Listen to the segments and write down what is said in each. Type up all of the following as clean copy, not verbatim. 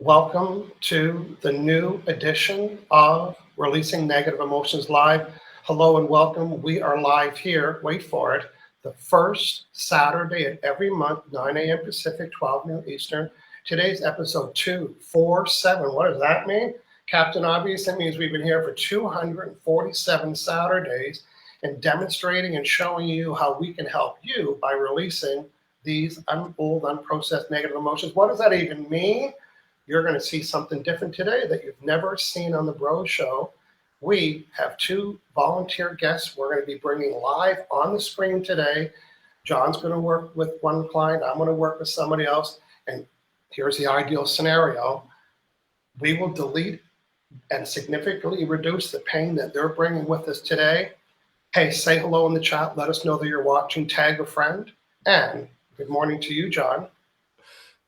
Welcome to the new edition of Releasing Negative Emotions Live. Hello and welcome. We are live here, wait for it, the first Saturday of every month, 9 a.m. Pacific, 12 noon Eastern. Today's episode 247. What does that mean? Captain Obvious, that means we've been here for 247 Saturdays and demonstrating and showing you how we can help you by releasing these old, unprocessed negative emotions. What does that even mean? You're going to see something different today that you've never seen on the Bro Show. We have two volunteer guests we're going to be bringing live on the screen today. John's going to work with one client. I'm going to work with somebody else. And here's the ideal scenario. We will delete and significantly reduce the pain that they're bringing with us today. Hey, say hello in the chat. Let us know that you're watching. Tag a friend. And good morning to you, John.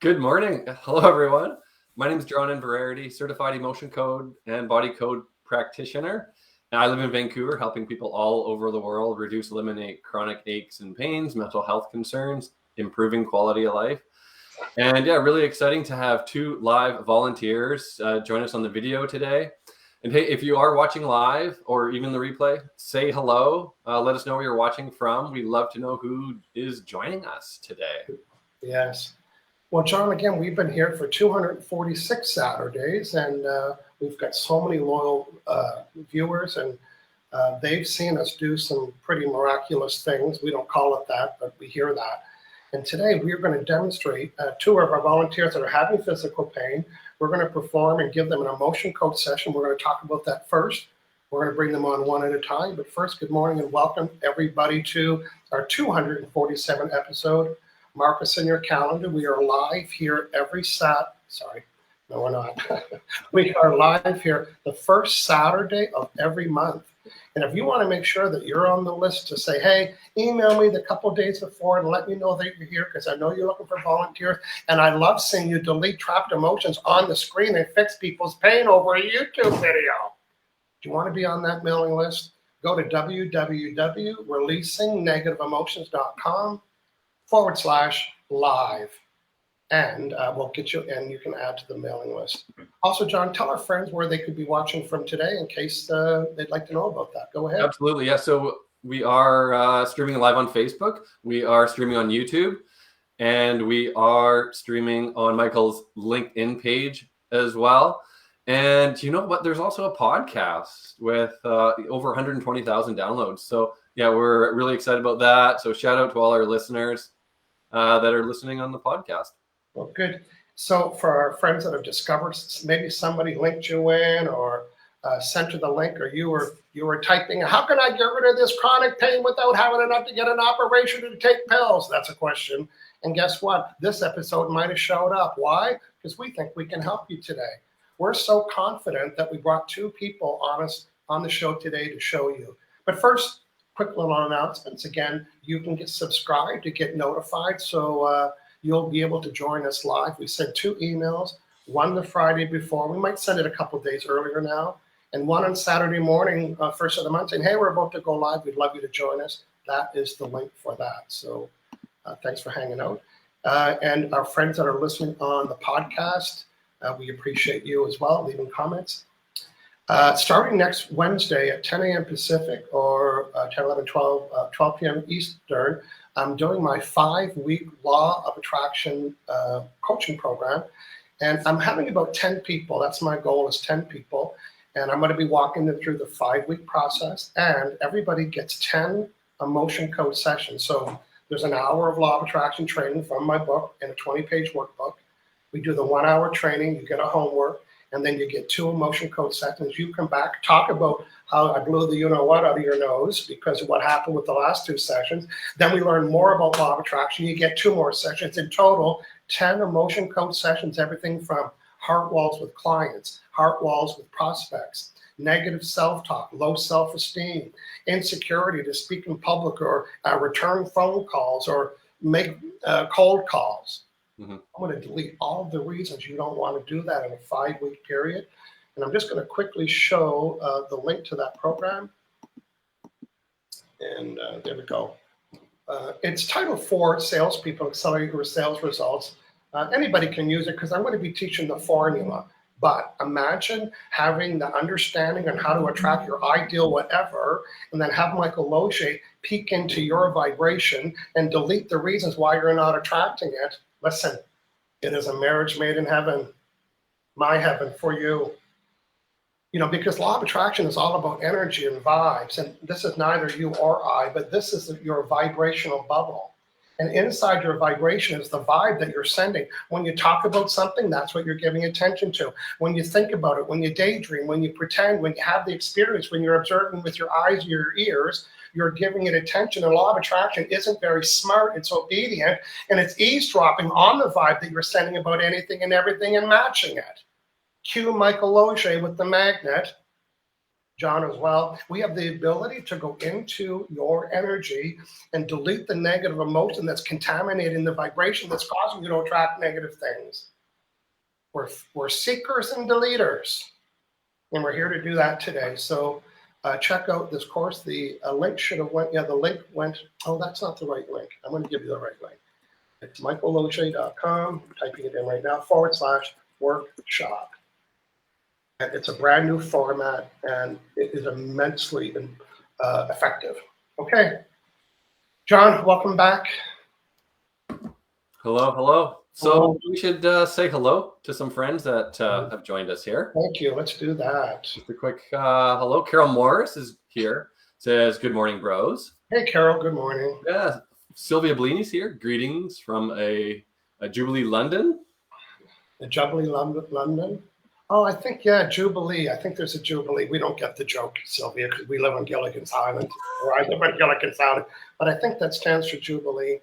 Good morning. Hello, everyone. My name is John Inverarity, certified emotion code and body code practitioner. And I live in Vancouver, helping people all over the world reduce, eliminate chronic aches and pains, mental health concerns, improving quality of life. And yeah, really exciting to have two live volunteers join us on the video today. And hey, if you are watching live or even the replay, say hello. Let us know where you're watching from. We'd love to know who is joining us today. Yes. Well, John, again, we've been here for 246 Saturdays, and we've got so many loyal viewers, and they've seen us do some pretty miraculous things. We don't call it that, but we hear that. And today we're going to demonstrate two of our volunteers that are having physical pain. We're going to perform and give them an emotion code session. We're going to talk about that first. We're going to bring them on one at a time. But first, good morning and welcome everybody to our 247 episode. Mark us in your calendar. We are live here every no, we're not. We are live here the first Saturday of every month. And if you want to make sure that you're on the list to say, hey, email me the couple of days before and let me know that you're here because I know you're looking for volunteers. And I love seeing you delete trapped emotions on the screen and fix people's pain over a YouTube video. Do you want to be on that mailing list? Go to www.releasingnegativeemotions.com/live, and we'll get you, and you can add to the mailing list. Also, John, tell our friends where they could be watching from today in case they'd like to know about that. Go ahead. Absolutely. Yeah. So we are streaming live on Facebook. We are streaming on YouTube, and we are streaming on Michael's LinkedIn page as well. And you know what? There's also a podcast with over 120,000 downloads. So yeah, we're really excited about that. So shout out to all our listeners that are listening on the podcast. Well, good. So for our friends that have discovered, maybe somebody linked you in or sent you the link, or you were typing, how can I get rid of this chronic pain without having enough to get an operation to take pills? That's a question. And guess what? This episode might have showed up. Why? Because we think we can help you today. We're so confident that we brought two people on the show today to show you. But first, quick little announcements. Again, you can get subscribed to get notified, so you'll be able to join us live. We send two emails, one the Friday before. We might send it a couple of days earlier now, and one on Saturday morning, first of the month, saying, hey, we're about to go live. We'd love you to join us. That is the link for that. So thanks for hanging out. And our friends that are listening on the podcast, we appreciate you as well, leaving comments. Starting next Wednesday at 10 a.m. Pacific or 10, 11, 12 p.m. Eastern, I'm doing my 5-week Law of Attraction coaching program. And I'm having about 10 people. That's my goal, is 10 people. And I'm going to be walking them through the 5-week process. And everybody gets 10 emotion code sessions. So there's an hour of Law of Attraction training from my book and a 20-page workbook. We do the 1-hour training, you get a homework, and then you get 2 emotion code sessions. You come back, talk about how I blew the you-know-what out of your nose because of what happened with the last 2 sessions. Then we learn more about Law of Attraction. You get 2 more sessions. In total, 10 emotion code sessions, everything from heart walls with clients, heart walls with prospects, negative self-talk, low self-esteem, insecurity to speak in public or return phone calls or make cold calls. Mm-hmm. I'm going to delete all the reasons you don't want to do that in a 5-week period. And I'm just going to quickly show the link to that program. And there we go. It's Title 4, Salespeople Accelerate Your Sales Results. Anybody can use it because I'm going to be teaching the formula. But imagine having the understanding on how to attract your ideal whatever, and then have Michael Loche peek into your vibration and delete the reasons why you're not attracting it. Listen, it is a marriage made in heaven, my heaven for you. Because law of attraction is all about energy and vibes. And this is neither you or I, but this is your vibrational bubble. And inside your vibration is the vibe that you're sending. When you talk about something, that's what you're giving attention to. When you think about it, when you daydream, when you pretend, when you have the experience, when you're observing with your eyes or your ears, you're giving it attention. And law of attraction isn't very smart. It's obedient. And it's eavesdropping on the vibe that you're sending about anything and everything and matching it. Cue Michael Loche with the magnet. John as well. We have the ability to go into your energy and delete the negative emotion that's contaminating the vibration that's causing you to attract negative things. We're seekers and deleters, and we're here to do that today. So check out this course. The link should have went. Yeah, the link went. Oh, that's not the right link. I'm going to give you the right link. It's michaelloche.com. Typing it in right now /workshop. It's a brand new format, and it is immensely effective. Okay. John, welcome back. Hello. So Hello. we should say hello to some friends that have joined us here. Thank you. Let's do that. Just a quick hello. Carol Morris is here. Says, good morning, bros. Hey, Carol. Good morning. Yeah. Sylvia Bellini's here. Greetings from a Jubilee, London. The Jubilee, London. Oh, I think, yeah, Jubilee. I think there's a Jubilee. We don't get the joke, Sylvia, because we live on Gilligan's Island, or I live on Gilligan's Island. But I think that stands for Jubilee.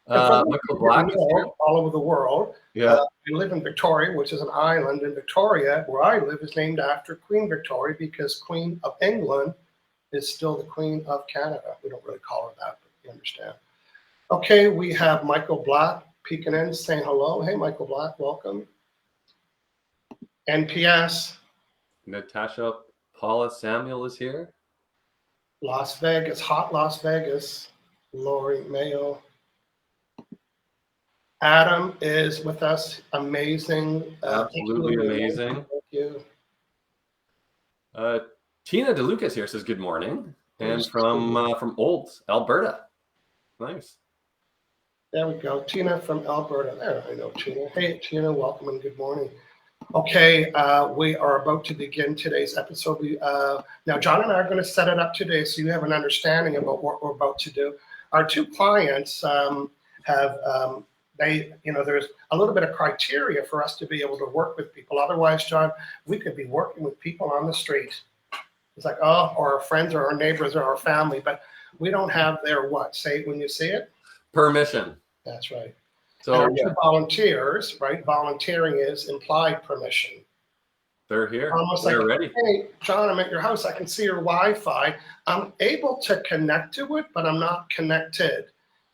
Michael Black is here. All over the world. Yeah. We live in Victoria, which is an island. And Victoria, where I live, is named after Queen Victoria because Queen of England is still the Queen of Canada. We don't really call her that, but you understand. Okay, we have Michael Black peeking in, saying hello. Hey, Michael Black, welcome. NPS. Natasha Paula Samuel is here. Las Vegas, hot Las Vegas. Lori Mayo. Adam is with us. Amazing. Absolutely amazing. Thank you. Tina DeLuca is here, says good morning. And from Olds, Alberta. Nice. There we go. Tina from Alberta. There, I know Tina. Hey, Tina, welcome and good morning. Okay, we are about to begin today's episode. Now, John and I are going to set it up today so you have an understanding about what we're about to do. Our two clients there's a little bit of criteria for us to be able to work with people. Otherwise, John, we could be working with people on the street. It's like, or our friends or our neighbors or our family, but we don't have their what? Say it when you see it. Permission. That's right. So and our two volunteers, right? Volunteering is implied permission. They're here. Almost they're like, ready. Hey, John, I'm at your house. I can see your Wi-Fi. I'm able to connect to it, but I'm not connected.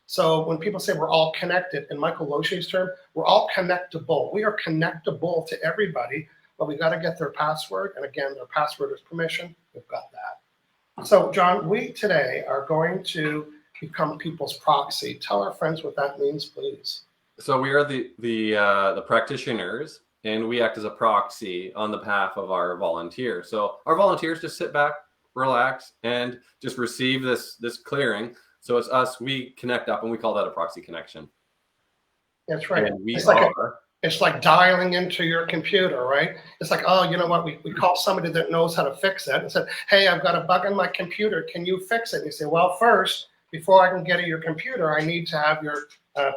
So when people say we're all connected, in Michael Loche's term, we're all connectable. We are connectable to everybody, but we got to get their password. And again, their password is permission. We've got that. So, John, we today are going to become people's proxy. Tell our friends what that means, please. So we are the practitioners, and we act as a proxy on the behalf of our volunteers. So our volunteers just sit back, relax, and just receive this clearing. So it's us, we connect up, and we call that a proxy connection. That's right. And it's like dialing into your computer, right? It's like, oh, you know what? We call somebody that knows how to fix it and said, hey, I've got a bug on my computer. Can you fix it? And you say, well, first, before I can get at your computer, I need to have your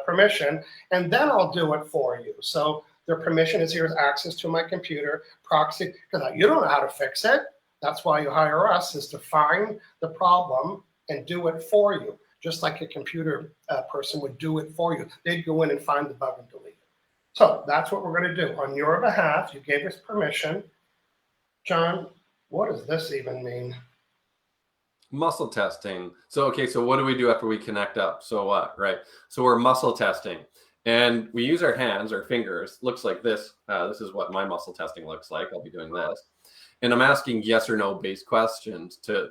permission, and then I'll do it for you. So their permission is here's access to my computer, proxy, because you don't know how to fix it. That's why you hire us, is to find the problem and do it for you, just like a computer person would do it for you. They'd go in and find the bug and delete it. So that's what we're going to do. On your behalf, you gave us permission. John, what does this even mean? Muscle testing. So, okay, so what do we do after we connect up? So what, right? So we're muscle testing. And we use our hands, our fingers. Looks like this. This is what my muscle testing looks like. I'll be doing this. And I'm asking yes or no based questions to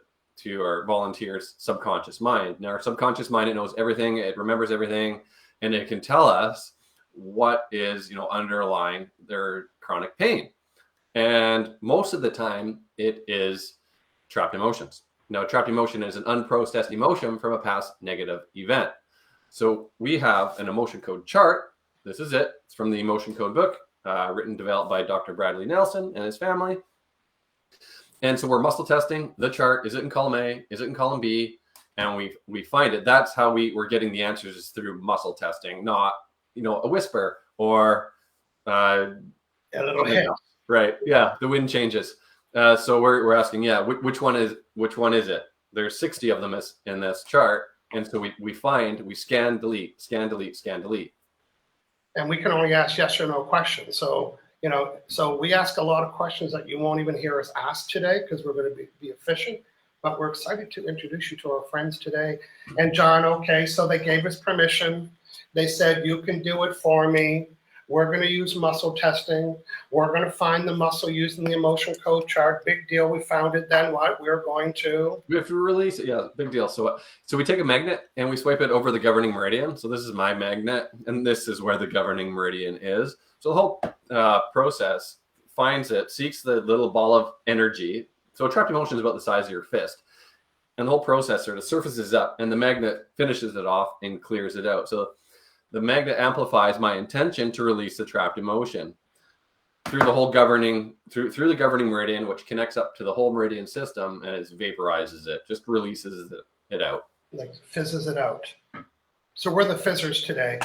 our volunteers' subconscious mind. Now, our subconscious mind, it knows everything. It remembers everything. And it can tell us what is, underlying their chronic pain. And most of the time it is trapped emotions. Now, trapped emotion is an unprocessed emotion from a past negative event. So we have an emotion code chart. This is it. It's from the emotion code book, developed by Dr. Bradley Nelson and his family. And so we're muscle testing the chart. Is it in column A? Is it in column B? And we find it. That's how we're getting the answers, is through muscle testing, not, a whisper or A little hint. right. Yeah, the wind changes. So we're asking, which one is it? There's 60 of them in this chart, and so we scan, delete, scan, delete, scan, delete. And we can only ask yes or no questions. So so we ask a lot of questions that you won't even hear us ask today, because we're going to be efficient. But we're excited to introduce you to our friends today. And John, okay, so they gave us permission. They said, you can do it for me. We're going to use muscle testing. We're going to find the muscle using the emotion code chart. Big deal. We found it. Then what? We're going to... We have to release it. Yeah, big deal. So we take a magnet and we swipe it over the governing meridian. So this is my magnet, and this is where the governing meridian is. So the whole process finds it, seeks the little ball of energy. So a trapped emotion is about the size of your fist. And the whole process sort of surfaces up, and the magnet finishes it off and clears it out. So the magnet amplifies my intention to release the trapped emotion through the whole governing, through the governing meridian, which connects up to the whole meridian system, and it vaporizes it, just releases it out. Like fizzes it out. So we're the fizzers today.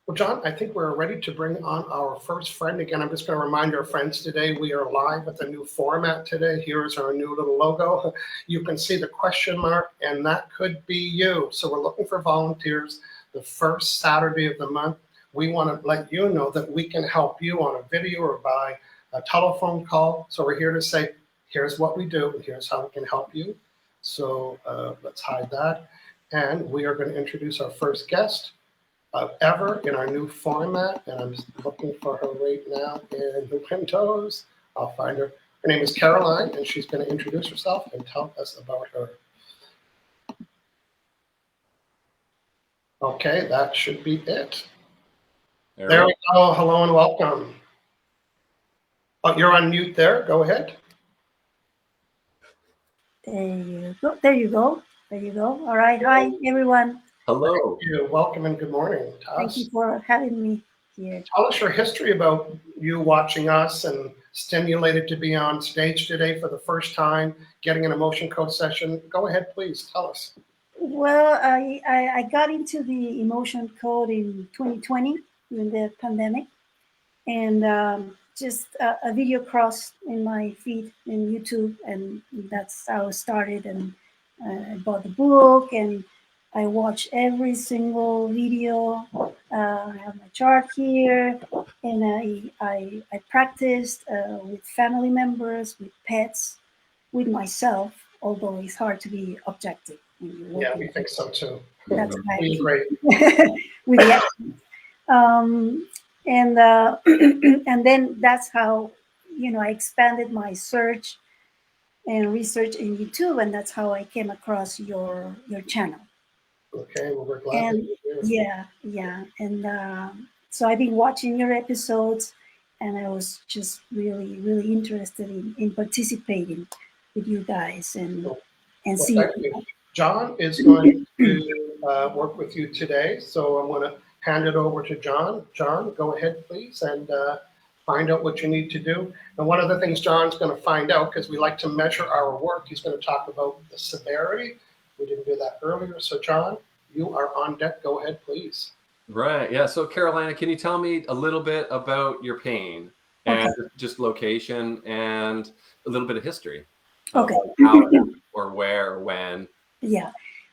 Well, John, I think we're ready to bring on our first friend. Again, I'm just going to remind our friends today, we are live with a new format today. Here's our new little logo. You can see the question mark, and that could be you. So we're looking for volunteers the first Saturday of the month. We want to let you know that we can help you on a video or by a telephone call. So we're here to say, here's what we do, and here's how we can help you. So let's hide that. And we are going to introduce our first guest ever in our new format. And I'm just looking for her right now in the windows. I'll find her. Her name is Caroline, and she's going to introduce herself and tell us about her. Okay, that should be it. There we go. Hello and welcome. Oh, you're on mute there. Go ahead. There you go. There you go. There you go. All right. Hi, everyone. Hello. Thank you. Welcome and good morning. Thank you for having me here. Tell us your history about you watching us and stimulated to be on stage today for the first time, getting an emotion code session. Go ahead, please. Tell us. Well, I got into the emotion code in 2020 during the pandemic, and just a video crossed in my feed in YouTube, and that's how it started. And I bought the book, and I watched every single video. I have my chart here, and I practiced with family members, with pets, with myself, although it's hard to be objective. Yeah, we think so too. That's right. Great. With the accent. And then that's how, I expanded my search and research in YouTube, and that's how I came across your channel. Okay, well, we're glad that you're here. Yeah. And so I've been watching your episodes, and I was just really, really interested in participating with you guys and see. Thank you. John is going to work with you today, so I'm going to hand it over to John. John, go ahead, please, and find out what you need to do. And one of the things John's going to find out, because we like to measure our work, he's going to talk about the severity. We didn't do that earlier. So, John, you are on deck. Go ahead, please. Right. Yeah. So, Carolina, can you tell me a little bit about your pain and just location and a little bit of history? Okay. How or where or when? Yeah.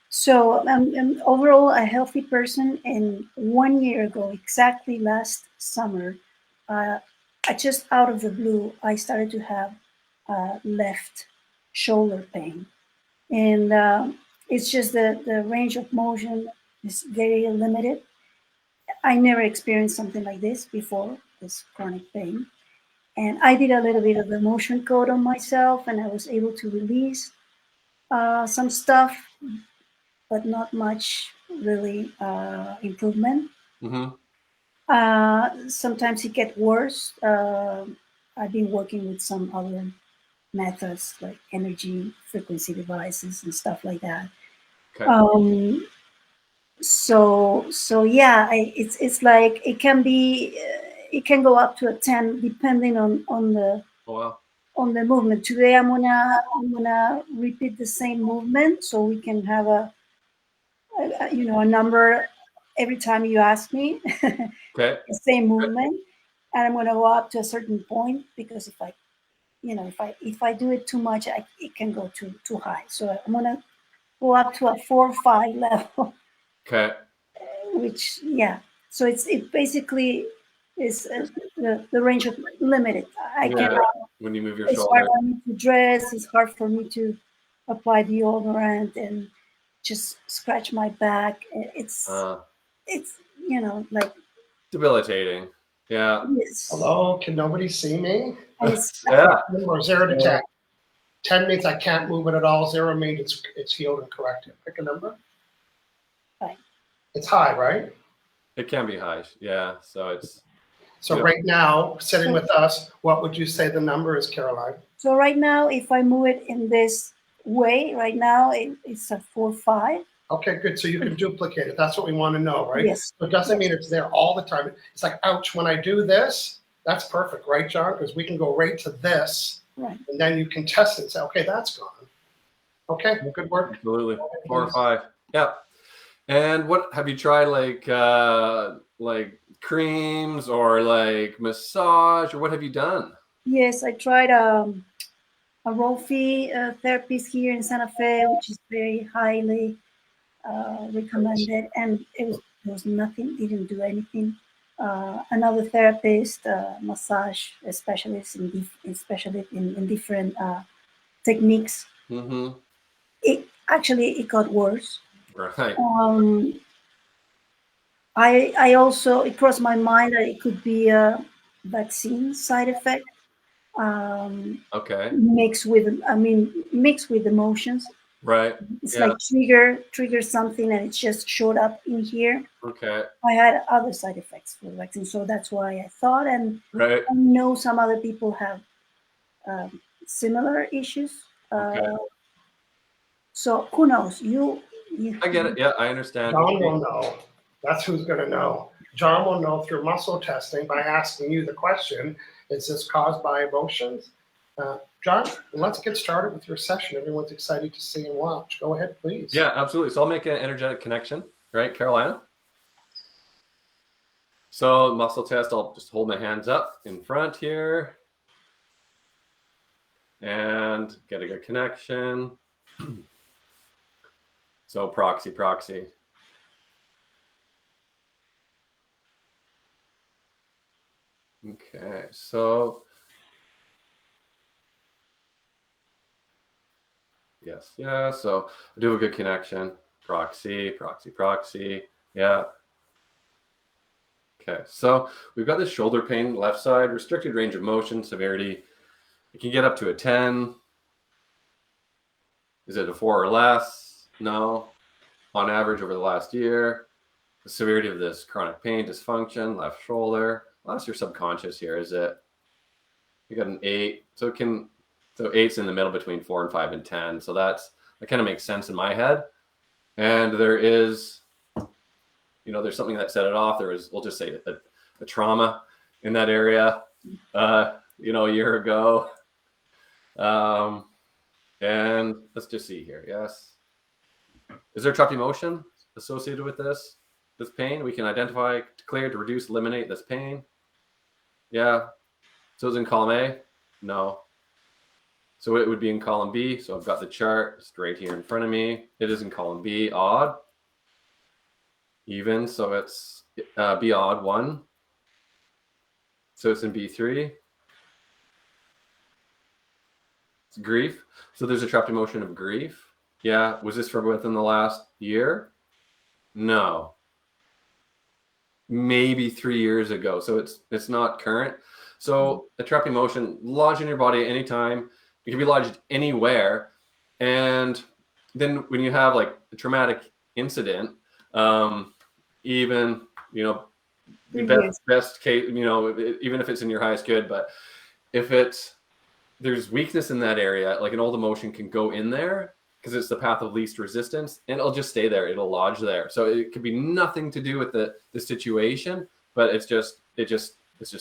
So I'm overall a healthy person, and 1 year ago, exactly last summer, I just out of the blue, I started to have left shoulder pain. And it's just the range of motion is very limited. I never experienced something like this before, this chronic pain. And I did a little bit of the motion code on myself, and I was able to release some stuff, but not much really improvement. Mm-hmm. Sometimes it gets worse. I've been working with some other methods like energy frequency devices and stuff like that. Okay. So yeah, it's like it can be it can go up to a 10 depending Oh, wow. on the movement. Today I'm gonna repeat the same movement so we can have a number every time you ask me Okay. the same Good. movement, and I'm gonna go up to a certain point because if I do it too much, it can go too high. So I'm gonna go up to a 4 or 5 level, Okay. which yeah. So it basically is the range of limited. I Yeah. cannot. When you move your It's hard shoulder. for me to dress. It's hard for me to apply deodorant and just scratch my back. It's like Debilitating. Yeah. this, Hello, can nobody see me? and it's Yeah. Number 0 to Yeah. 10. 10 means I can't move it at all. 0 means it's healed and corrected. Pick a number. fine. It's high, right? It can be high. Yeah. So it's So Yeah. right now, sitting So- with us, what would you say the number is, Caroline? So right now, if I move it in this way, right now it's a 4 5. Okay, good. So you can duplicate it. That's what we want to know, right? Yes. So it doesn't mean it's there all the time. It's like, ouch, when I do this, that's perfect, right, John? Because we can go right to this, Right. and then you can test it and say, okay, that's gone. Okay, good work. absolutely 4 or 5. Yeah. And what have you tried, like creams or like massage, or what have you done? Yes, I tried a Rolfi therapist here in Santa Fe, which is very highly recommended, and there was nothing. Didn't do anything. Another therapist, massage specialist, especially in different techniques. Mm-hmm. It got worse. Right. I also it crossed my mind that it could be a vaccine side effect Okay. mixed with emotions. Right. It's Yeah. like trigger something and it just showed up in here. Okay. I had other side effects for the vaccine, so that's why I thought, and Right. I know some other people have similar issues. Okay. So who knows? I get it. Yeah, I understand. John will know. That's who's going to know. John will know through muscle testing by asking you the question, is this caused by emotions? John, let's get started with your session. Everyone's excited to see and watch. Go ahead, please. Yeah, absolutely. So I'll make an energetic connection, right, Carolina? So muscle test, I'll just hold my hands up in front here and get a good connection. So proxy. Okay, so yes. So I do a good connection. Proxy. Yeah. Okay, so we've got this shoulder pain, left side, restricted range of motion, severity. It can get up to a 10. Is it a 4 or less? No. On average over the last year. The severity of this chronic pain, dysfunction, left shoulder. Well, that's your subconscious here, is it? You got an 8. So 8's in the middle between 4 and 5 and 10. So that kind of makes sense in my head. And there is, there's something that set it off. There was, we'll just say a trauma in that area, a year ago. And let's just see here. Yes. Is there trapped emotion associated with this pain? We can identify, clear, to reduce, eliminate this pain. Yeah. So it's in column A? No. So it would be in column B. So I've got the chart straight here in front of me. It is in column B, odd. Even, so it's B odd 1. So it's in B3. It's grief. So there's a trapped emotion of grief. Yeah. Was this from within the last year? No. Maybe 3 years ago. So it's not current. So a trapped emotion lodged in your body at any time. It can be lodged anywhere. And then when you have like a traumatic incident, even, the 3 years. best case, even if it's in your highest good, but if there's weakness in that area, like an old emotion can go in there because it's the path of least resistance, and it'll just stay there. It'll lodge there. So it could be nothing to do with the situation, but it's just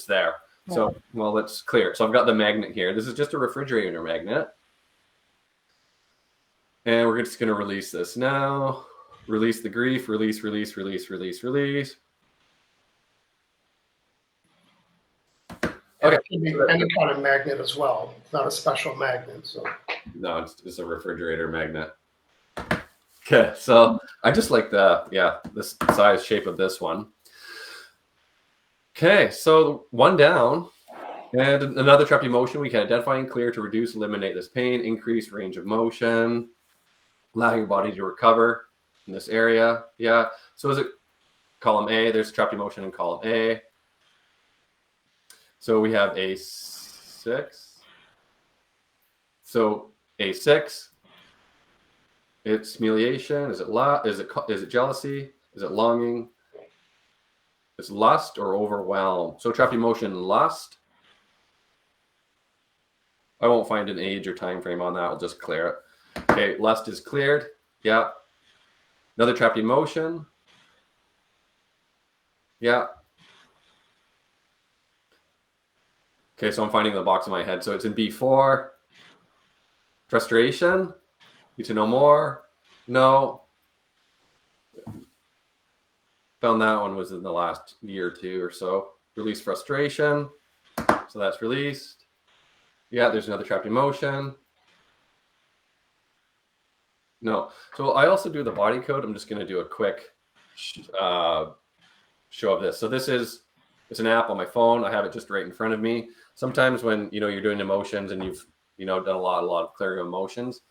there. So, well, let's clear. So I've got the magnet here. This is just a refrigerator magnet. And we're just going to release this now. Release the grief. Release, release, release, release, release. Okay. It can be any kind of magnet as well. It's not a special magnet. So No, it's a refrigerator magnet. Okay, so I just like this size shape of this one. Okay, so one down. And another trapped emotion, we can identify and clear to reduce, eliminate this pain, increase range of motion, allow your body to recover in this area. Yeah, so is it column A? There's trapped emotion in column A. So we have A6. So A6, it's humiliation. Is it jealousy? Is it longing? It's lust or overwhelm. So trapped emotion, lust. I won't find an age or time frame on that. I'll just clear it. Okay, lust is cleared. Yeah. Another trapped emotion. Yeah. Okay, so I'm finding the box in my head. So it's in B4. Frustration. Need to know more. No. Found that one was in the last year or two or so. Release frustration. So that's released. Yeah, there's another trapped emotion. No. So I also do the body code. I'm just going to do a quick show of this. So it's an app on my phone. I have it just right in front of me. Sometimes when you're doing emotions and you've done a lot of clearing of emotions,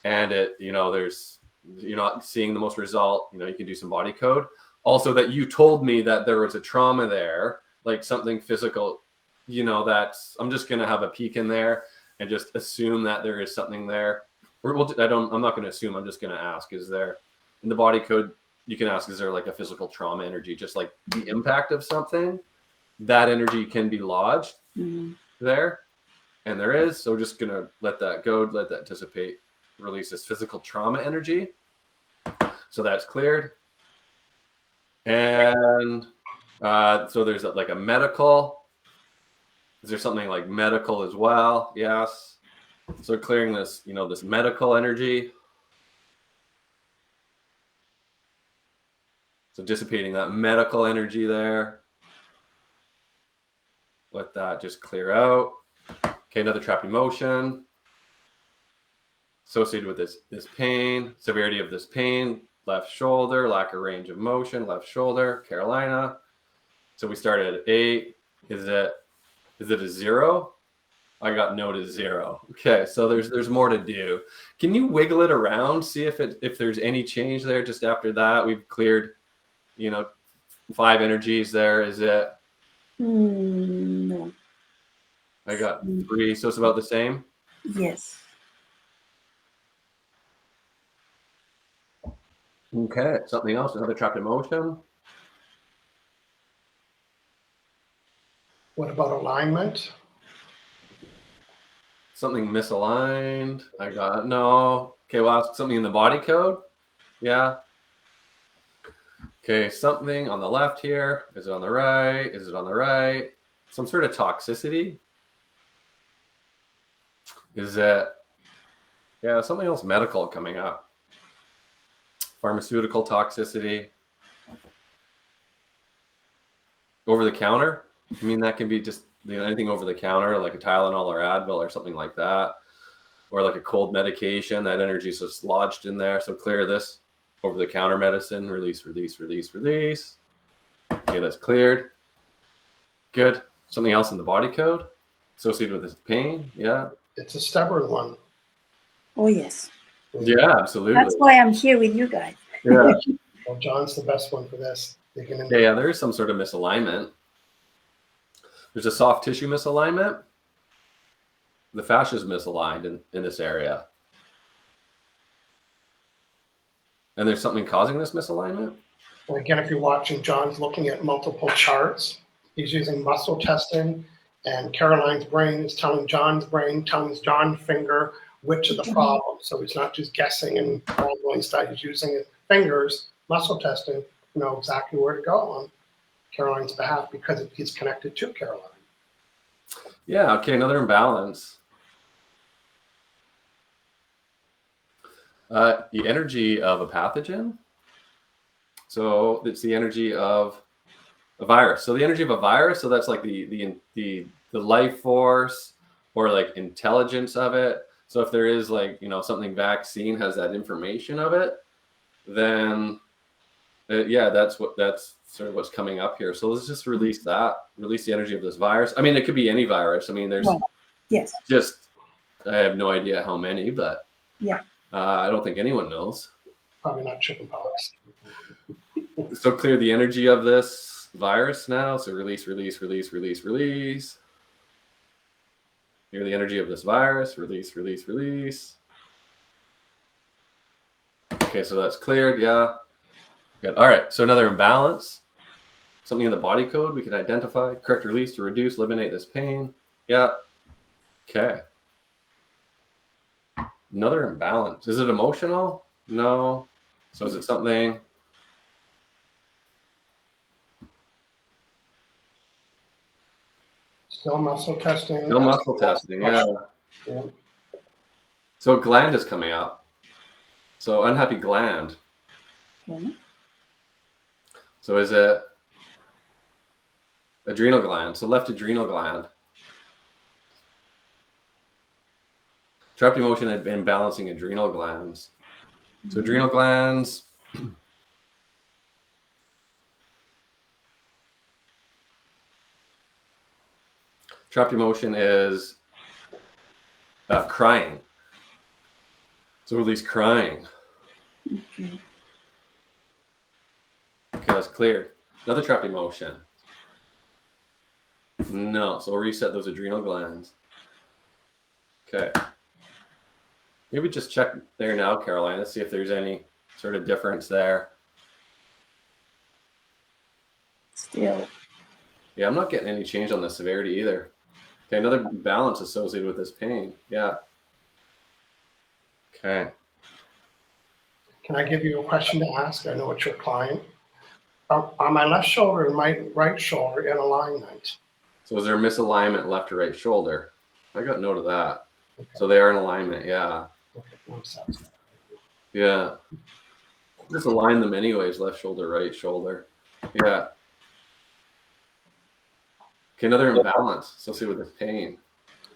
and there's you're not seeing the most result, you can do some body code. Also, that you told me that there was a trauma there, like something physical, that's I'm just gonna have a peek in there and just assume that there is something there. I'm not gonna assume. I'm just gonna ask: is there in the body code? You can ask: is there like a physical trauma energy, just like the impact of something? That energy can be lodged there, and there is. So we're just gonna let that go, let that dissipate, release this physical trauma energy. So that's cleared. And so there's like a medical. Is there something like medical as well? Yes. So clearing this, this medical energy. So dissipating that medical energy there. Let that just clear out. Okay, another trapped emotion associated with this pain, severity of this pain, left shoulder, lack of range of motion, left shoulder, Carolina. So we started at 8. Is it a 0? I got no to 0. Okay, so there's more to do. Can you wiggle it around, see if there's any change there? Just after that, we've cleared, 5 energies there. Is it? No. I got 3, so it's about the same. Yes. Okay, something else, another trapped emotion. what about alignment? Something misaligned. I got no. Okay, well, ask something in the body code. Yeah. Okay, something on the left here. Is it on the right? Is it on the right? Some sort of toxicity. Is it? Yeah, something else medical coming up. Pharmaceutical toxicity. Over the counter. I mean, that can be just anything over the counter, like a Tylenol or Advil or something like that, or like a cold medication. That energy is just lodged in there. So clear this over the counter medicine. Release, release, release, release. Okay, that's cleared. Good. Something else in the body code associated with this pain. Yeah. It's a stubborn one. Oh, yes. Yeah, absolutely. That's why I'm here with you guys. Yeah. Well, John's the best one for this. Yeah, there is some sort of misalignment. There's a soft tissue misalignment. The fascia is misaligned in this area. And there's something causing this misalignment? And again, if you're watching, John's looking at multiple charts. He's using muscle testing, and Caroline's brain is telling John's brain, telling John's finger which of the problem. So he's not just guessing and rambling stuff. He's using his fingers, muscle testing, to know exactly where to go on Caroline's behalf because he's connected to Caroline. Yeah, okay, another imbalance. The energy of a pathogen. So it's the energy of a virus. So the energy of a virus, so that's like the life force or like intelligence of it. So if there is like, something vaccine has that information of it, then yeah, that's sort of what's coming up here. So let's just release the energy of this virus. I mean, it could be any virus. I mean, there's yes. just, I have no idea how many, but yeah, I don't think anyone knows. Probably not chickenpox. So clear the energy of this virus now. So release, release, release, release, release. Clear the energy of this virus. Release, release, release. Okay, so that's cleared. Yeah. Good. All right. So another imbalance. Something in the body code we can identify. Correct release to reduce, eliminate this pain. Yeah. Okay. Another imbalance. Is it emotional? No. So is it something? Still muscle testing. Still muscle testing, yeah. So gland is coming up. So unhappy gland. Okay. So is it adrenal gland? So left adrenal gland. Trapped emotion and imbalancing adrenal glands. So adrenal glands. Trapped emotion is crying. So release crying. Okay. Okay, that's clear. Another trapped emotion. No, so we'll reset those adrenal glands. Okay. Maybe just check there now, Caroline. Let's see if there's any sort of difference there. Still. Yeah, I'm not getting any change on the severity either. Okay, another balance associated with this pain. Yeah. Okay. Can I give you a question to ask? I know it's your client. Are my left shoulder and my right shoulder in alignment? So is there a misalignment left or right shoulder? I got note of that. Okay. So they are in alignment, yeah. Okay. Yeah. Just align them anyways, left shoulder, right shoulder. Yeah. Okay, another imbalance associated with this pain.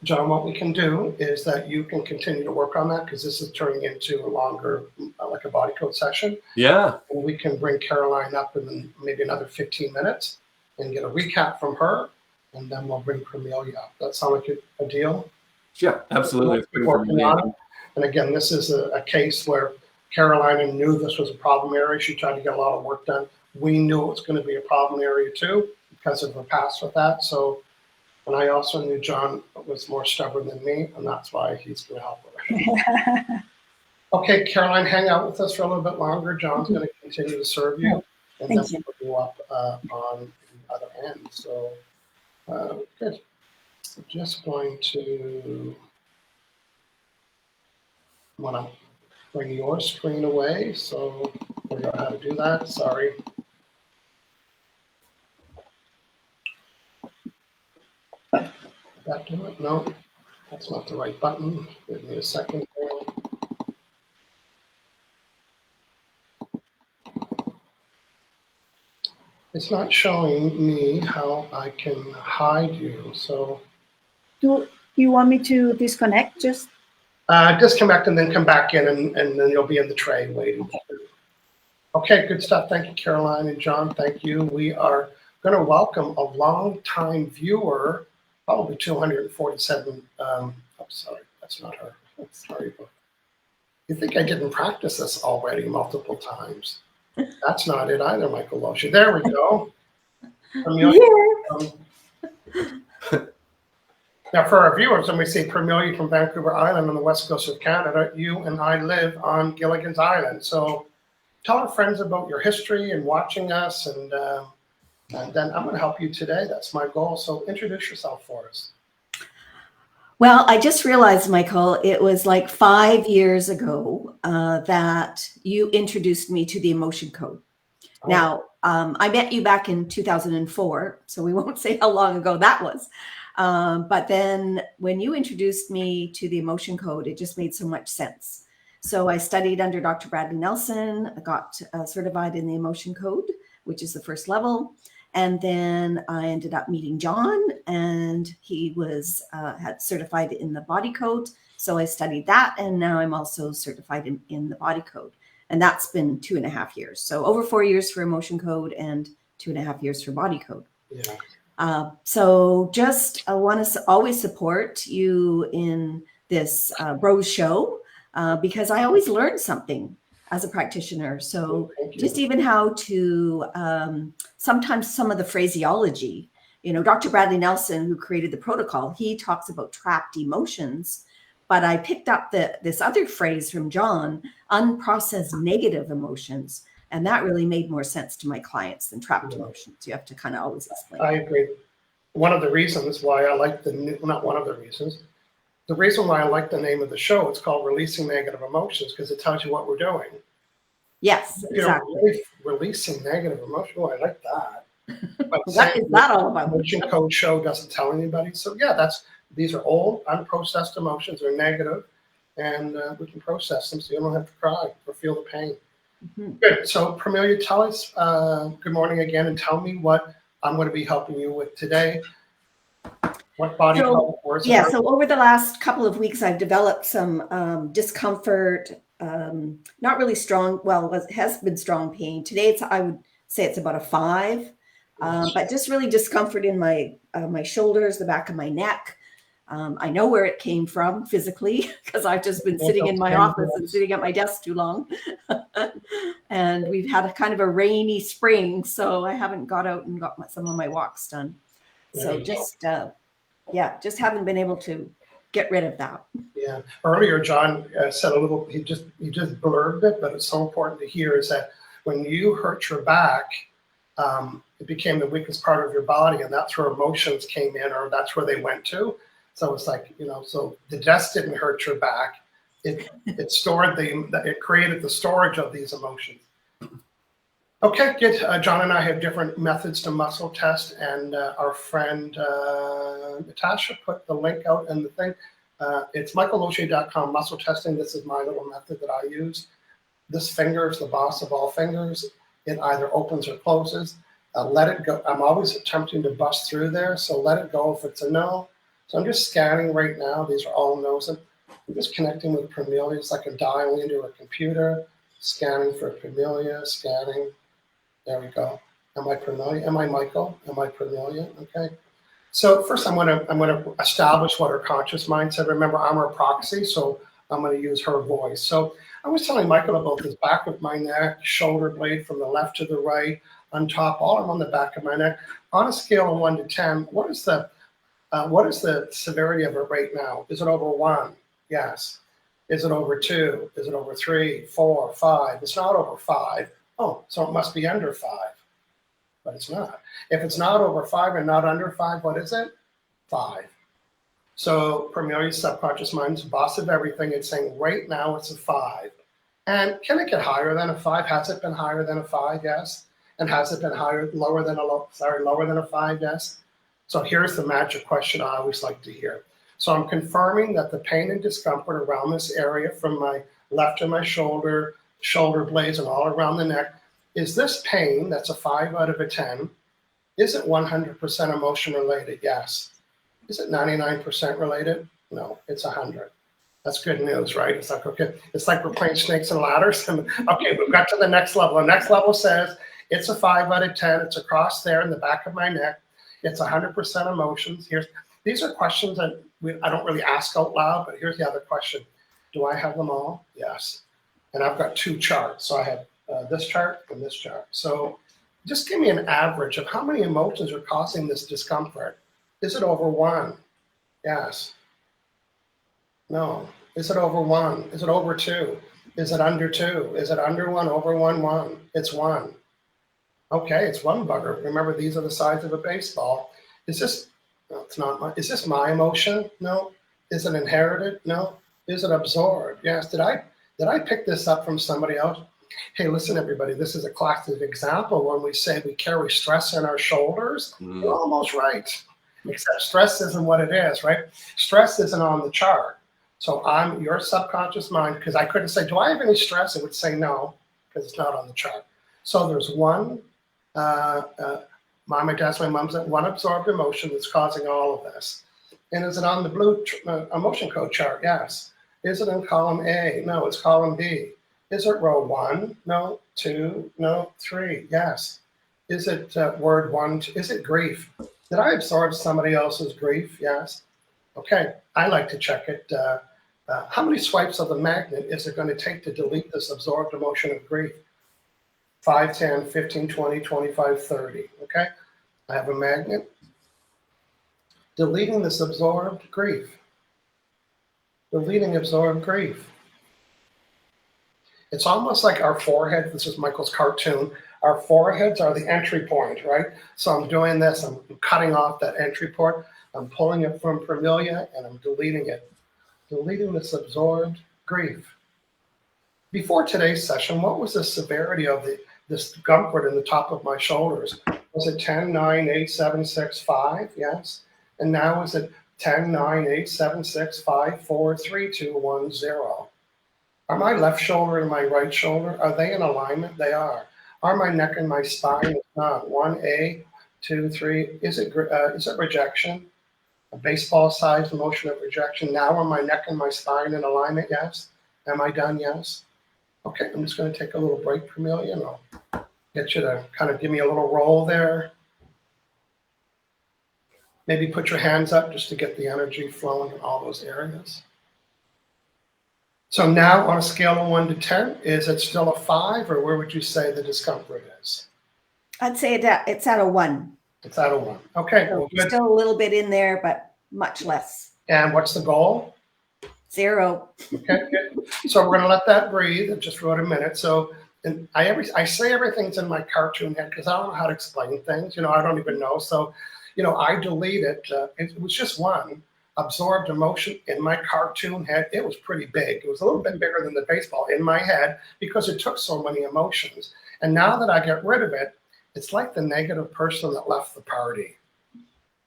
John, what we can do is that you can continue to work on that because this is turning into a longer, like a body code session. Yeah. And we can bring Caroline up in maybe another 15 minutes and get a recap from her, and then we'll bring Pramelia up. That sound like a deal? Yeah, absolutely. Working on it. And again, this is a case where Caroline knew this was a problem area. She tried to get a lot of work done. We knew it was going to be a problem area too because of her past with that. So, and I also knew John was more stubborn than me, and that's why he's going to help her. Okay, Caroline, hang out with us for a little bit longer. John's going to continue to serve you, and then we'll put you up on the other end. So, good. I'm just going to want to bring your screen away. So, figure out how to do that. Sorry. That do it? No, that's not the right button. Give me a second. It's not showing me how I can hide you. So, do you want me to disconnect? Just disconnect and then come back in, and then you'll be in the tray waiting. Okay, good stuff. Thank you, Caroline and John. Thank you. We are going to welcome a long-time viewer. Probably 247. I'm sorry, that's not her. Sorry. You think I didn't practice this already multiple times? That's not it either, Michael Loshi. There we go. Now, for our viewers, when we say Pramelia from Vancouver Island on the west coast of Canada, you and I live on Gilligan's Island. So tell our friends about your history and watching us, and then I'm going to help you today. That's my goal. So introduce yourself for us. Well, I just realized, Michael, it was like 5 years ago that you introduced me to the emotion code. Oh. Now, I met you back in 2004, so we won't say how long ago that was. But then when you introduced me to the emotion code, it just made so much sense. So I studied under Dr. Bradley Nelson. I got certified in the emotion code, which is the first level. And then I ended up meeting John, and he was had certified in the body code. So I studied that, and now I'm also certified in the body code. And that's been 2.5 years. So over 4 years for emotion code and 2.5 years for body code. Yeah. So just I want to always support you in this Bros show because I always learn something as a practitioner. So just even how to sometimes some of the phraseology, you know, Dr. Bradley Nelson, who created the protocol, he talks about trapped emotions. But I picked up this other phrase from John, unprocessed negative emotions. And that really made more sense to my clients than trapped emotions. You have to kind of always explain. I agree. One of the reasons why I like not one of the reasons, the reason why I like the name of the show, it's called Releasing Negative Emotions, because it tells you what we're doing. Yes, exactly. Really releasing negative emotion. Oh, I like that. But What is that all about? Emotion code show doesn't tell anybody. So yeah, these are old, unprocessed emotions. They're negative, and we can process them so you don't have to cry or feel the pain. Mm-hmm. Good. So Pramelia, tell us, good morning again, and tell me what I'm going to be helping you with today. What body words? Yeah, so over the last couple of weeks, I've developed some discomfort, not really strong, well, it has been strong pain. Today, I would say it's about a 5, but just really discomfort in my shoulders, the back of my neck. I know where it came from physically because I've just been sitting in my office and sitting at my desk too long. And we've had a kind of a rainy spring, so I haven't got out and got some of my walks done. So just haven't been able to get rid of that. Yeah. Earlier, John said a little, he just blurbed it, but it's so important to hear is that when you hurt your back, it became the weakest part of your body, and that's where emotions came in, or that's where they went to. So it's like, so the desk didn't hurt your back. It created the storage of these emotions. Okay, good. John and I have different methods to muscle test, and our friend Natasha put the link out in the thing. It's michaellogier.com, muscle testing. This is my little method that I use. This finger is the boss of all fingers. It either opens or closes. Let it go. I'm always attempting to bust through there, so let it go if it's a no. So I'm just scanning right now. These are all no's. I'm just connecting with Pramelia. It's like a dial into a computer, scanning for Pramelia, scanning. There we go. Am I Pramelia? Am I Michael? Am I Pramelia? Okay. So first I'm gonna establish what her conscious mind said. Remember, I'm her proxy, so I'm gonna use her voice. So I was telling Michael about this back of my neck, shoulder blade from the left to the right, on top, all on the back of my neck. On a scale of 1 to 10, what is the severity of it right now? Is it over 1? Yes. Is it over 2? Is it over 3, 4, 5? It's not over 5. Oh, so it must be under 5, but it's not. If it's not over 5 and not under 5, what is it? 5. So Pramelia's subconscious mind's boss of everything. It's saying right now it's a 5. And can it get higher than a 5? Has it been higher than a 5? Yes. And has it been lower than a 5? Yes. So here's the magic question I always like to hear. So I'm confirming that the pain and discomfort around this area from my left to my shoulder blades and all around the neck, is this pain, that's a 5 out of a 10, is it 100% emotion related? Yes. Is it 99% related? No, it's 100. That's good news, right? It's like, okay, it's like we're playing snakes and ladders. And okay, we've got to the next level. The next level says it's a 5 out of 10. It's across there in the back of my neck. It's 100% emotions. These are questions that I don't really ask out loud, but here's the other question. Do I have them all? Yes. And I've got 2 charts. So I have this chart and this chart. So just give me an average of how many emotions are causing this discomfort. Is it over 1? Yes. No. Is it over 1? Is it over 2? Is it under 2? Is it under 1, over 1, 1? It's 1. Okay, it's 1 bugger. Remember, these are the sides of a baseball. Is this, no, it's not is this my emotion? No. Is it inherited? No. Is it absorbed? Yes. Did I pick this up from somebody else? Hey, listen, everybody, this is a classic example when we say we carry stress in our shoulders. You're almost right. Except stress isn't what it is, right? Stress isn't on the chart. So I'm your subconscious mind, because I couldn't say, do I have any stress? It would say no, because it's not on the chart. So there's one, my dad's, my mom's, one absorbed emotion that's causing all of this. And is it on the blue emotion code chart? Yes. Is it in column A? No, it's column B. Is it row 1? No. 2? No. 3? Yes. Is it word 1? Is it grief? Did I absorb somebody else's grief? Yes. Okay. I like to check it. How many swipes of the magnet is it going to take to delete this absorbed emotion of grief? 5, 10, 15, 20, 25, 30. Okay. I have a magnet. Deleting this absorbed grief. Deleting absorbed grief. It's almost like our forehead. This is Michael's cartoon. Our foreheads are the entry point, right? So I'm doing this. I'm cutting off that entry point. I'm pulling it from familia and I'm deleting it. Deleting this absorbed grief. Before today's session, what was the severity of this discomfort in the top of my shoulders? Was it 10, 9, 8, 7, 6, 5? Yes. And now is it 10, 9, 8, 7, 6, 5, 4, 3, 2, 1, 0? Are my left shoulder and my right shoulder, are they in alignment? They are. Are my neck and my spine? It's not. 1A, 2, 3. Is it rejection? A baseball-sized motion of rejection. Now are my neck and my spine in alignment? Yes. Am I done? Yes. Okay, I'm just going to take a little break from you, and I'll get you to kind of give me a little roll there. Maybe put your hands up just to get the energy flowing in all those areas. So now on a scale of 1 to 10, is it still a 5, or where would you say the discomfort is? I'd say it's at a 1. It's at a 1. Okay, So well, good. still a little bit in there, but much less. And what's the goal? 0. Okay, good. So we're going to let that breathe. I just wrote a minute. So and I say everything's in my cartoon head because I don't know how to explain things. I don't even know. So, I delete it. It was just one absorbed emotion in my cartoon head. It was pretty big. It was a little bit bigger than the baseball in my head because it took so many emotions. And now that I get rid of it, it's like the negative person that left the party.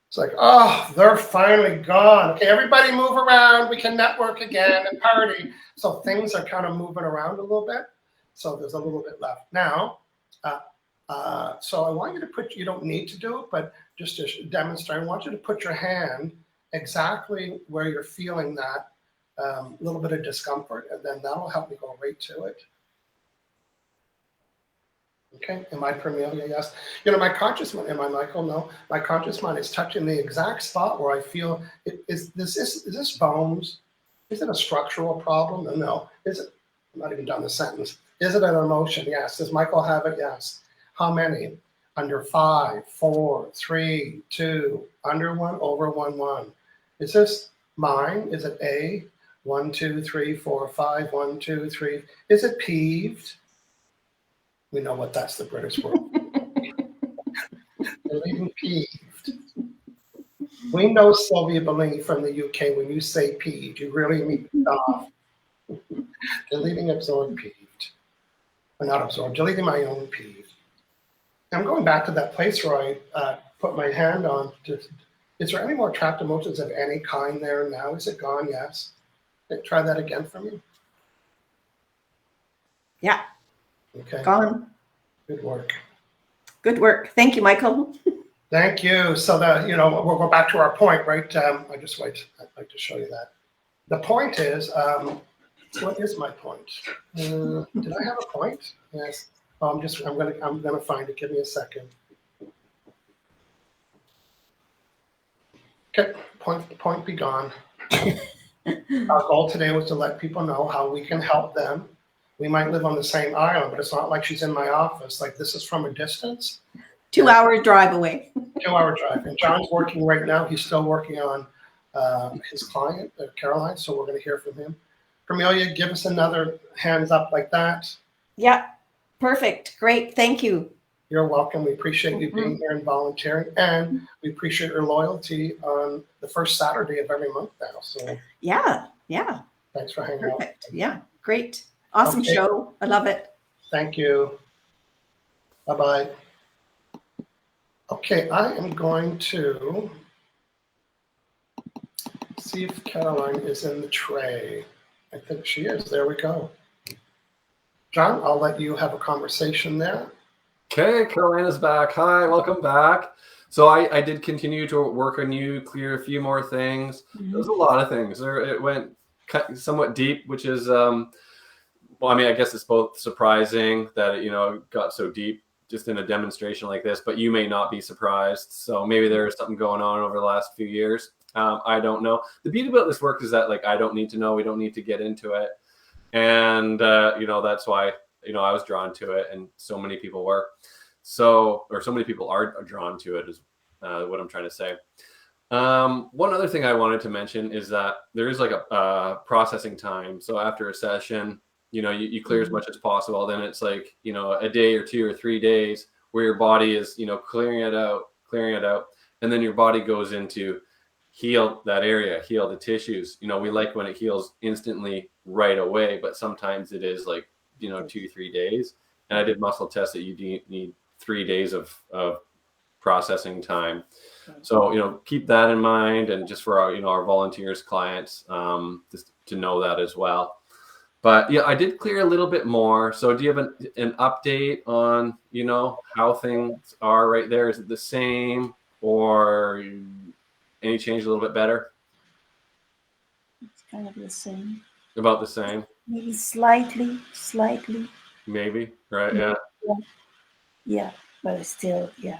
It's like, oh, they're finally gone. Okay, everybody move around. We can network again and party. So things are kind of moving around a little bit. So there's a little bit left. Now, so I want you to you don't need to do it, but just to demonstrate, I want you to put your hand exactly where you're feeling that little bit of discomfort, and then that'll help me go right to it. Okay, am I familiar? Yes. My conscious mind, am I Michael? No. My conscious mind is touching the exact spot where I feel, is this bones? Is it a structural problem? No. Is it, I'm not even done the sentence. Is it an emotion? Yes. Does Michael have it? Yes. How many? Under 5, 4, 3, 2, under 1, over 1, 1. Is this mine? Is it A? 1, 2, 3, 4, 5, 1, 2, 3. Is it peeved? We know what that's the British word. Deleting peeved. We know Sylvia Bellini from the UK. When you say peeved, you really mean off. Deleting absorbed peeved. Or not absorbed, deleting my own peeved. I'm going back to that place where I put my hand on. Is there any more trapped emotions of any kind there now? Is it gone? Yes. Try that again for me. Yeah. Okay. Gone. Good work. Good work. Thank you, Michael. Thank you. So we'll go back to our point, right? I'd like to show you that. The point is, what is my point? Did I have a point? Yes. I'm gonna find it. Give me a second. Okay, point be gone. Our goal today was to let people know how we can help them. We might live on the same island, but it's not like she's in my office. Like, this is from a distance. 2 hour drive away. 2 hour drive. And John's working right now. He's still working on his client, Caroline. So we're going to hear from him. Cornelia, give us another hands up like that. Yeah, perfect. Great. Thank you. You're welcome. We appreciate you being here and volunteering, and we appreciate your loyalty on the first Saturday of every month now. So Yeah. thanks for hanging out. Perfect. Yeah. Great. Awesome Okay. show. I love it. Thank you. Bye-bye. Okay, I am going to see if Caroline is in the tray. I think she is. There we go. John, I'll let you have a conversation there. Okay, Carolina's back. Hi, welcome back. So I did continue to work on you, clear a few more things. There was a lot of things. It went somewhat deep, which is, well, I mean, I guess it's both surprising that it got so deep just in a demonstration like this, but you may not be surprised. So maybe there's something going on over the last few years. I don't know. The beauty about this work is that I don't need to know. We don't need to get into it. And, that's why, I was drawn to it, and so many people were. So many people are drawn to it is what I'm trying to say. One other thing I wanted to mention is that there is a processing time. So after a session, you clear as much as possible. Then it's a day or 2 or 3 days where your body is, clearing it out. And then your body goes into heal that area, heal the tissues. We like when it heals instantly right away, but sometimes it is 2-3 days. And I did muscle tests that you need 3 days of processing time. So, keep that in mind, and just for our volunteers, clients, just to know that as well. But yeah, I did clear a little bit more. So do you have an update on, how things are right there? Is it the same, or any change a little bit better? It's kind of the same. About the same? Maybe slightly. Maybe, right? Yeah. Yeah. Yeah, but it's still, yeah.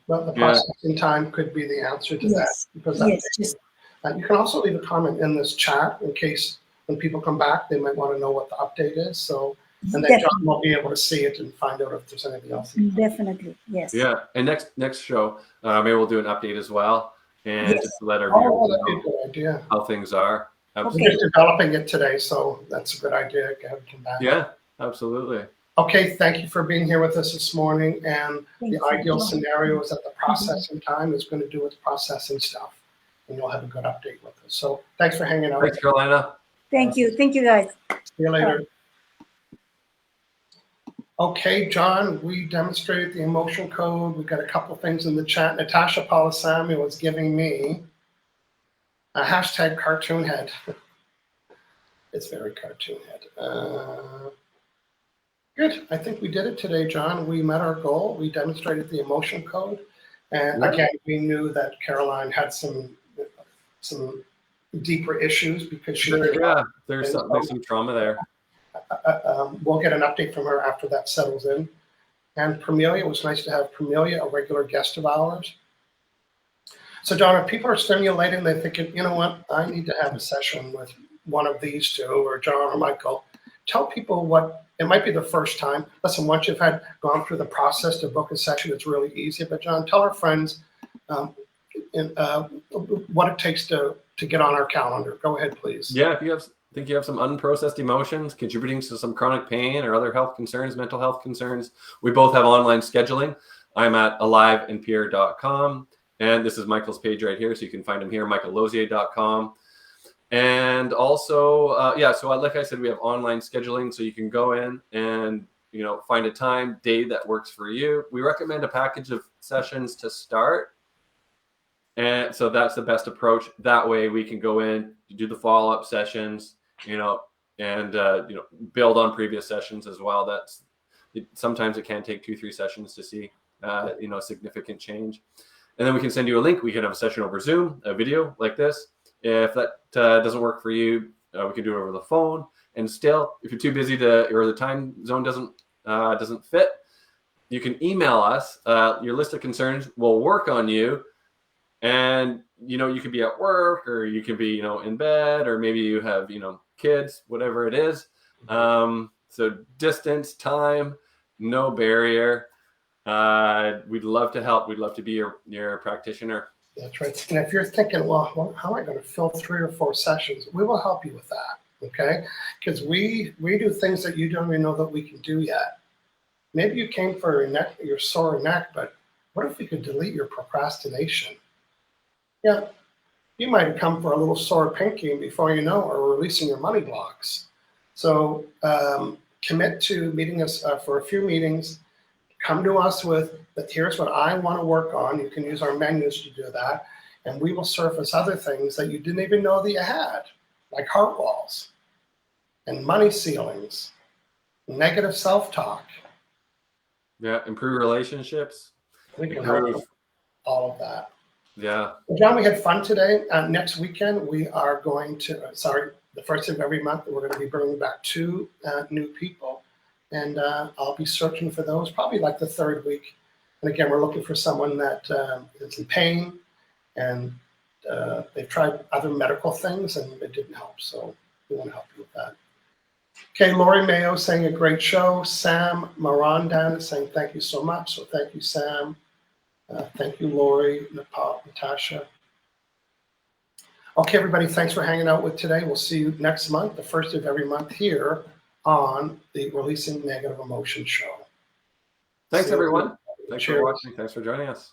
Well, the processing time could be the answer to that. Because you can also leave a comment in this chat in case when people come back, they might want to know what the update is. So, and then John will be able to see it and find out if there's anything else. Definitely, yes. Yeah, and next show, maybe we'll do an update as well, and just let our viewers know how things are. Absolutely. We're just developing it today, so that's a good idea. Come back. Yeah, absolutely. Okay, thank you for being here with us this morning. And the ideal scenario is that the processing time is going to do its processing stuff, and you'll have a good update with us. So thanks for hanging out. Thanks, Carolina. Thank you, guys. See you later. Okay, John, we demonstrated the emotion code. We've got a couple of things in the chat. Natasha Polisami was giving me a hashtag cartoon head. It's very cartoon head. Good. I think we did it today, John. We met our goal. We demonstrated the emotion code. And again, we knew that Caroline had some deeper issues because there's some trauma there. We'll get an update from her after that settles in. And Pramelia, it was nice to have Pramelia, a regular guest of ours. So, John, if people are stimulating, they're thinking, you know what, I need to have a session with one of these two, or John or Michael. Tell people what, it might be the first time. Listen, once you've gone through the process to book a session, it's really easy. But, John, tell our friends what it takes to get on our calendar. Go ahead, please. Yeah, if you think you have some unprocessed emotions contributing to some chronic pain or other health concerns, mental health concerns, we both have online scheduling. I'm at aliveandpeer.com. And this is Michael's page right here, so you can find him here, michaellozier.com. And also, so like I said, we have online scheduling, so you can go in and, find a time, day that works for you. We recommend a package of sessions to start. And so that's the best approach. That way we can go in, do the follow-up sessions, and build on previous sessions as well. Sometimes it can take 2-3 sessions to see, significant change. And then we can send you a link. We can have a session over Zoom, a video like this. If that doesn't work for you, we can do it over the phone. And still, if you're too busy or the time zone doesn't fit, you can email us. Your list of concerns will work on you. And, you could be at work, or you can be, in bed, or maybe you have, kids, whatever it is. So distance, time, no barrier. We'd love to help. We'd love to be your practitioner. That's right. And if you're thinking, well, how am I going to fill 3 or 4 sessions? We will help you with that, okay? Because we do things that you don't even know that we can do yet. Maybe you came for your sore neck, but what if we could delete your procrastination? Yeah, you might have come for a little sore pinky, and before you know, or releasing your money blocks. So commit to meeting us for a few meetings. Come to us with, here's what I want to work on. You can use our menus to do that. And we will surface other things that you didn't even know that you had, like heart walls and money ceilings, negative self-talk. Yeah, improve relationships. We can help with all of that. Yeah. Well, John, we had fun today. Next weekend, we are going to, the first of every month, we're going to be bringing back 2 new people. And I'll be searching for those probably like the 3rd week. And again, we're looking for someone that is in pain, and they've tried other medical things and it didn't help. So we want to help you with that. Okay, Lori Mayo saying a great show. Sam Morandan is saying thank you so much. So thank you, Sam. Thank you, Lori, Natasha. Okay, everybody, thanks for hanging out with today. We'll see you next month, the first of every month here on the Releasing Negative Emotion show. Thanks, everyone. Thanks Cheers. for watching. Thanks for joining us.